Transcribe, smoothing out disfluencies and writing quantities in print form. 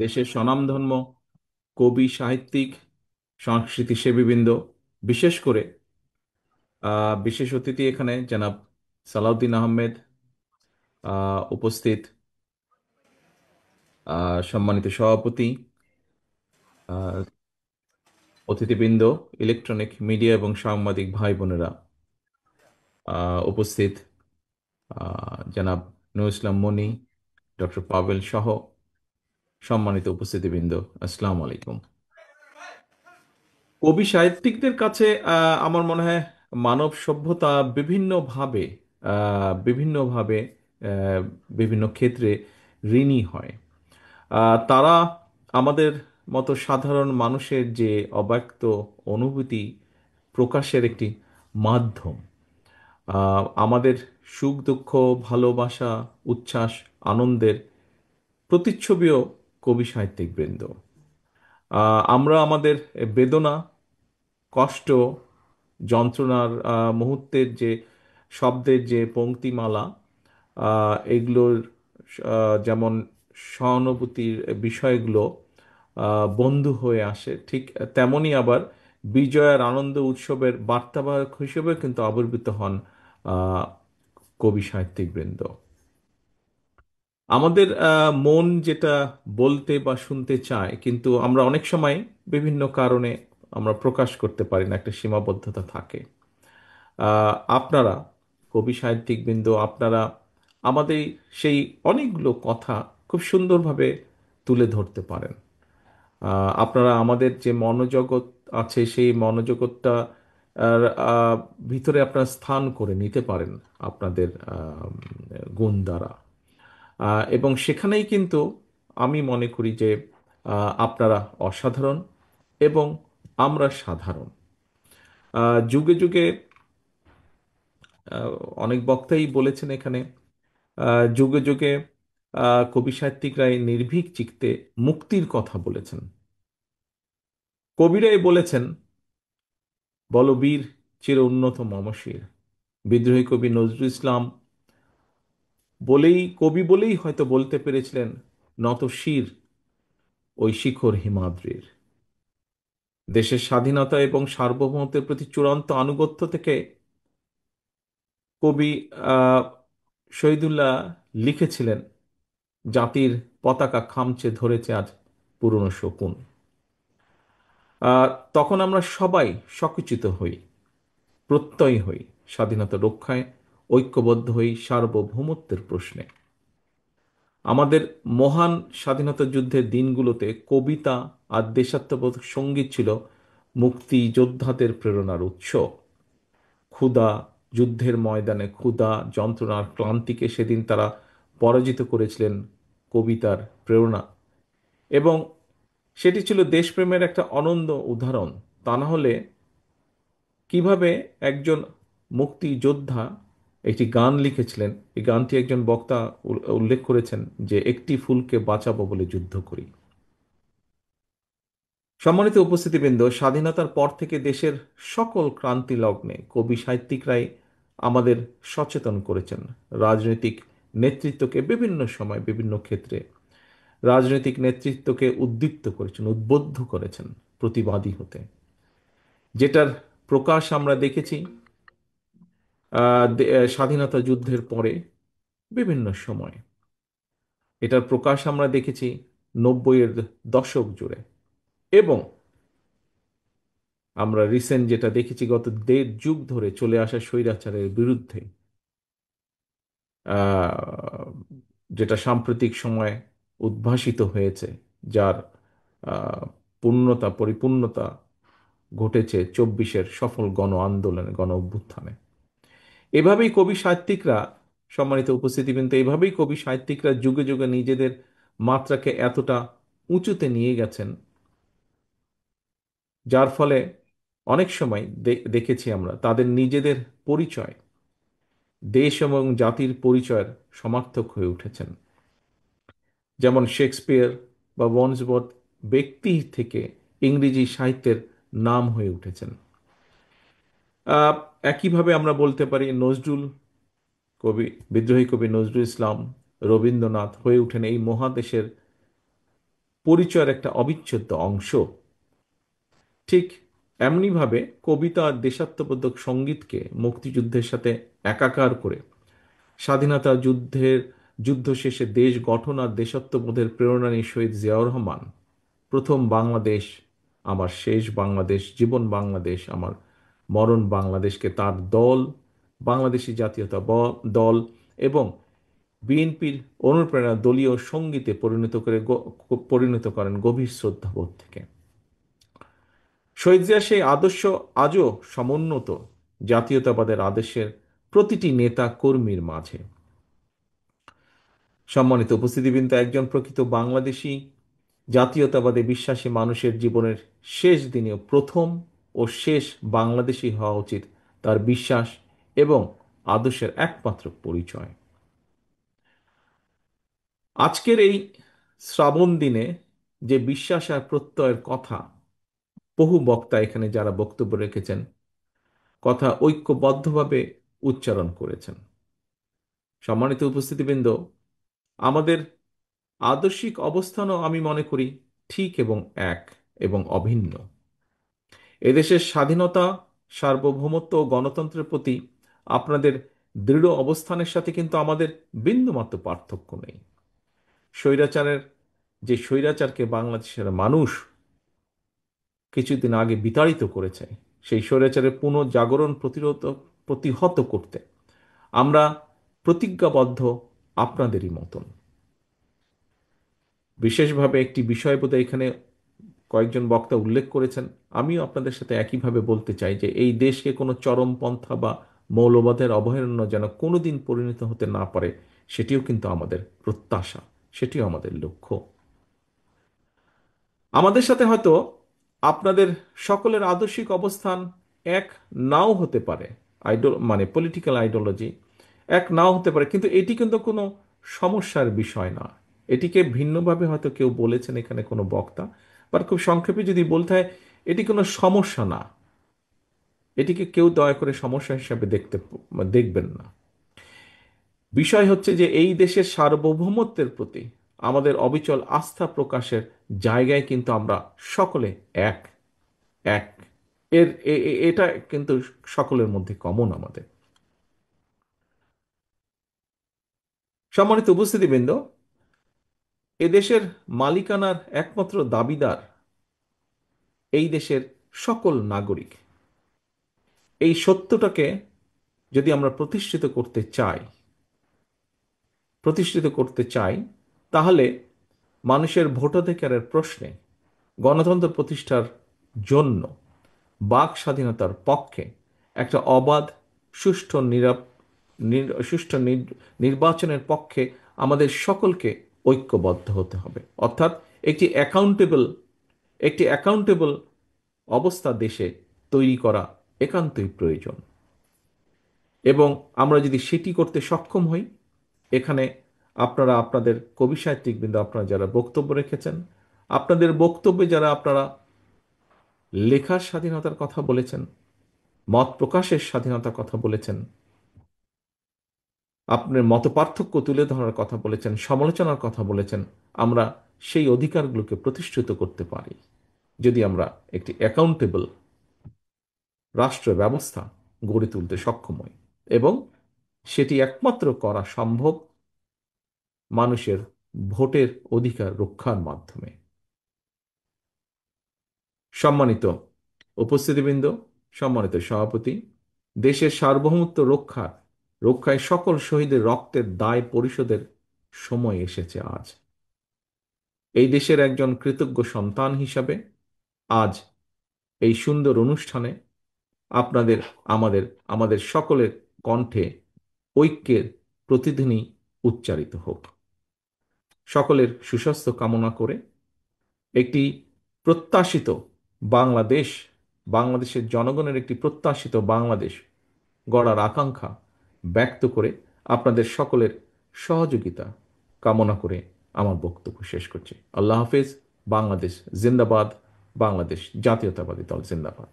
দেশের স্বনামধন্য কবি, সাহিত্যিক, সংস্কৃতি সেবীবৃন্দ, বিশেষ করে বিশেষ অতিথি এখানে জনাব সালাউদ্দিন আহমেদ, উপস্থিত সম্মানিত সভাপতি, আহ, অতিথিবৃন্দ, ইলেকট্রনিক মিডিয়া এবং সাংবাদিক ভাই বোনেরা, উপস্থিত জনাব নূর ইসলাম মনি, ডক্টর পাভেল সহ সম্মানিত উপস্থিতিবৃন্দ, আসসালামু আলাইকুম। কবি সাহিত্যিকদের কাছে আমার মনে হয় মানব সভ্যতা বিভিন্নভাবে বিভিন্নভাবে আহ, বিভিন্ন ক্ষেত্রে ঋণী হয়। তারা আমাদের মতো সাধারণ মানুষের যে অব্যক্ত অনুভূতি প্রকাশের একটি মাধ্যম। আমাদের সুখ দুঃখ, ভালোবাসা, উচ্ছ্বাস, আনন্দের প্রতিচ্ছবিও কবি সাহিত্যিক বৃন্দ। আমরা আমাদের বেদনা, কষ্ট, যন্ত্রণার মুহূর্তের যে শব্দের যে পংক্তিমালা, এগুলোর যেমন সহানুভূতির বিষয়গুলো বন্ধু হয়ে আসে, ঠিক তেমনি আবার বিজয়ের আনন্দ উৎসবের বার্তাবাহক হিসেবে কিন্তু আবির্ভূত হন আহ, কবি সাহিত্যিক বৃন্দ। আমাদের মন যেটা বলতে বা শুনতে চায়, কিন্তু আমরা অনেক সময় বিভিন্ন কারণে আমরা প্রকাশ করতে পারি না, একটা সীমাবদ্ধতা থাকে। আপনারা কবি সাহিত্যিকবৃন্দ, আপনারা আমাদের সেই অনেকগুলো কথা খুব সুন্দরভাবে তুলে ধরতে পারেন। আপনারা আমাদের যে মনোজগৎ আছে সেই মনোজগৎটা আর, ভিতরে আপনারা স্থান করে নিতে পারেন আপনাদের গুণ দ্বারা। এবং সেখানেই কিন্তু আমি মনে করি যে আপনারা অসাধারণ এবং আমরা সাধারণ। যুগে যুগে আহ, অনেক বক্তাই বলেছেন এখানে, যুগে যুগে কবি সাহিত্যিকরাই নির্ভীক চিত্তে মুক্তির কথা বলেছেন। কবিরাই বলেছেন, বলবীর চির উন্নত মমশির। বিদ্রোহী কবি নজরুল ইসলাম কবি বলেই হয়তো বলতে পেরেছিলেন, নত শির ওই শিখর হিমাদ্রির। দেশের স্বাধীনতা এবং সার্বভৌমত্বের প্রতি চূড়ান্ত আনুগত্য থেকে কবি আহ, শহীদুল্লাহ লিখেছিলেন, জাতির পতাকা খামচে ধরেছে আজ পুরনো শকুন। আহ, তখন আমরা সবাই সকুচিত হই, প্রত্যয়ী হই, স্বাধীনতা রক্ষায় ঐক্যবদ্ধ হই সার্বভৌমত্বের প্রশ্নে। আমাদের মহান স্বাধীনতা যুদ্ধের দিনগুলোতে কবিতা আর দেশাত্মবোধক সঙ্গীত ছিল মুক্তিযোদ্ধাদের প্রেরণার উৎস। ক্ষুধা, যুদ্ধের ময়দানে ক্ষুধা, যন্ত্রণার ক্লান্তিকে সেদিন তারা পরাজিত করেছিলেন কবিতার প্রেরণা। এবং সেটি ছিল দেশপ্রেমের একটা অনন্য উদাহরণ। তা না হলে কিভাবে একজন মুক্তিযোদ্ধা একটি গান লিখেছিলেন, এই গানটি একজন বক্তা উল্লেখ করেছেন যে, একটি ফুলকে বাঁচাবো বলে যুদ্ধ করি। সম্মানিত উপস্থিতিবৃন্দ, স্বাধীনতার পর থেকে দেশের সকল ক্রান্তি লগ্নে কবি সাহিত্যিকরাই আমাদের সচেতন করেছেন। রাজনৈতিক নেতৃত্বকে বিভিন্ন সময় বিভিন্ন ক্ষেত্রে রাজনৈতিক নেতৃত্বকে উদ্দীপ্ত করেছেন, উদ্বুদ্ধ করেছেন প্রতিবাদী হতে। যেটার প্রকাশ আমরা দেখেছি স্বাধীনতা যুদ্ধের পরে বিভিন্ন সময়। এটার প্রকাশ আমরা দেখেছি 90-এর দশক জুড়ে। এবং আমরা রিসেন্ট যেটা দেখেছি, গত 1.5 যুগ ধরে চলে আসা স্বৈরাচারের বিরুদ্ধে, আহ, যেটা সাম্প্রতিক সময়ে উদ্ভাসিত হয়েছে, যার আহ, পরিপূর্ণতা ঘটেছে 24-এর সফল গণ আন্দোলনে, গণ অভ্যুত্থানে। এভাবেই কবি সাহিত্যিকরা, সম্মানিত উপস্থিতিবৃন্দ, এভাবেই কবি সাহিত্যিকরা যুগে যুগে নিজেদের মাত্রাকে এতটা উঁচুতে নিয়ে গেছেন, যার ফলে অনেক সময় দেখেছি আমরা তাদের নিজেদের পরিচয়, দেশ এবং জাতির পরিচয়ের সমার্থক হয়ে উঠেছেন। যেমন শেক্সপিয়ার বা ওয়ার্ডসওয়ার্থ ব্যক্তি থেকে ইংরেজি সাহিত্যের নাম হয়ে উঠেছেন। আহ, একইভাবে আমরা বলতে পারি নজরুল কবি, বিদ্রোহী কবি নজরুল ইসলাম, রবীন্দ্রনাথ হয়ে ওঠেন এই মহাদেশের পরিচয়ের একটা অবিচ্ছেদ্য অংশ। ঠিক এমনিভাবে কবিতা আর দেশাত্মবোধক সঙ্গীতকে মুক্তিযুদ্ধের সাথে একাকার করে যুদ্ধ শেষে দেশ গঠন আর দেশাত্মবোধের প্রেরণা নিয়ে শহীদ জিয়াউর রহমান প্রথম বাংলাদেশ আমার শেষ বাংলাদেশ, জীবন বাংলাদেশ আমার মরণ বাংলাদেশকে তার দল, বাংলাদেশী দল এবং বিএনপির অনুপ্রেরণা দলীয় সঙ্গীতে পরিণত করেন গভীর শ্রদ্ধাবোধ থেকে। শহীদ জিয়া সেই আদর্শ আজও সমুন্নত জাতীয়তাবাদের আদর্শের প্রতিটি নেতা কর্মীর মাঝে। সম্মানিত উপস্থিতিবৃন্দ, একজন প্রকৃত বাংলাদেশী জাতীয়তাবাদে বিশ্বাসী মানুষের জীবনের শেষ দিনেও প্রথম ও শেষ বাংলাদেশী হওয়া উচিত তার বিশ্বাস এবং আদর্শের একমাত্র পরিচয়। আজকের এই শ্রাবণ দিনে যে বিশ্বাস আর প্রত্যয়ের কথা বহু বক্তা এখানে যারা বক্তব্য রেখেছেন কথা ঐক্যবদ্ধভাবে উচ্চারণ করেছেন। সম্মানিত উপস্থিতিবৃন্দ, আমাদের আদর্শিক অবস্থানও আমি মনে করি ঠিক এবং এক এবং অভিন্ন। এদেশের স্বাধীনতা, সার্বভৌমত্ব ও গণতন্ত্রের প্রতি আপনাদের দৃঢ় অবস্থানের সাথে কিন্তু আমাদের বিন্দুমাত্র পার্থক্য নেই। স্বৈরাচারের যে স্বৈরাচারকে বাংলাদেশের মানুষ কিছুদিন আগে বিতাড়িত করেছে, সেই স্বৈরাচারের পুনঃজাগরণ প্রতিহত করতে আমরা প্রতিজ্ঞাবদ্ধ আপনাদেরই মতন। বিশেষভাবে একটি বিষয় বোধহয় এখানে কয়েকজন বক্তা উল্লেখ করেছেন, আমিও আপনাদের সাথে একইভাবে বলতে চাই যে এই দেশকে কোনো চরমপন্থা বা মৌলবাদের অভয়ারণ্য যেন কোনোদিন পরিণত হতে না পারে, সেটিও কিন্তু আমাদের প্রত্যাশা, সেটিও আমাদের লক্ষ্য। আমাদের সাথে হয়তো আপনাদের সকলের আদর্শিক অবস্থান এক নাও হতে পারে, পলিটিক্যাল আইডিওলজি এক নাও হতে পারে, কিন্তু এটি কিন্তু কোনো সমস্যার বিষয় না। এটিকে ভিন্নভাবে হয়তো কেউ বলেছেন এখানে কোনো বক্তা, বা খুব সংক্ষেপে যদি বলতে হয়, এটি কোনো সমস্যা না। এটিকে কেউ দয়া করে সমস্যা হিসাবে দেখবেন না। বিষয় হচ্ছে যে এই দেশের সার্বভৌমত্বের প্রতি আমাদের অবিচল আস্থা প্রকাশের জায়গায় কিন্তু আমরা সকলে এক এক এটা কিন্তু সকলের মধ্যে কমন আমাদের। সম্মানিত উপস্থিতিবৃন্দ, এদেশের মালিকানার একমাত্র দাবিদার এই দেশের সকল নাগরিক। এই সত্যটাকে যদি আমরা প্রতিষ্ঠিত করতে চাই তাহলে মানুষের ভোটাধিকারের প্রশ্নে গণতন্ত্র প্রতিষ্ঠার জন্য বাক স্বাধীনতার পক্ষে একটা অবাধ সুষ্ঠু নির্বাচনের পক্ষে আমাদের সকলকে ঐক্যবদ্ধ হতে হবে। অর্থাৎ একটি অ্যাকাউন্টেবল অবস্থা দেশে তৈরি করা একান্তই প্রয়োজন। এবং আমরা যদি সেটি করতে সক্ষম হই, এখানে আপনারা আপনাদের কবি সাহিত্যিকবৃন্দ আপনারা যারা বক্তব্য রেখেছেন, আপনাদের বক্তব্যে যারা আপনারা লেখার স্বাধীনতার কথা বলেছেন, মত প্রকাশের স্বাধীনতার কথা বলেছেন, আপনার মতপার্থক্য তুলে ধরার কথা বলেছেন, সমালোচনার কথা বলেছেন, আমরা সেই অধিকারগুলোকে প্রতিষ্ঠিত করতে পারি যদি আমরা একটি অ্যাকাউন্টেবল রাষ্ট্র ব্যবস্থা গড়ে তুলতে সক্ষম হই। এবং সেটি একমাত্র করা সম্ভব মানুষের ভোটের অধিকার রক্ষার মাধ্যমে। সম্মানিত উপস্থিতিবৃন্দ, সম্মানিত সভাপতি, দেশের সার্বভৌমত্ব রক্ষায় সকল শহীদের রক্তের দায় পরিশোধের সময় এসেছে আজ। এই দেশের একজন কৃতজ্ঞ সন্তান হিসাবে আজ এই সুন্দর অনুষ্ঠানে আপনাদের আমাদের আমাদের সকলের কণ্ঠে ঐক্যের প্রতিধ্বনি উচ্চারিত হোক। সকলের সুস্বাস্থ্য কামনা করে একটি প্রত্যাশিত বাংলাদেশ, বাংলাদেশের জনগণের একটি প্রত্যাশিত বাংলাদেশ গড়ার আকাঙ্ক্ষা ব্যক্ত করে আপনাদের সকলের সহযোগিতা কামনা করে আমার বক্তব্য শেষ করছি। আল্লাহ হাফেজ। বাংলাদেশ জিন্দাবাদ। বাংলাদেশ জাতীয়তাবাদী দল জিন্দাবাদ।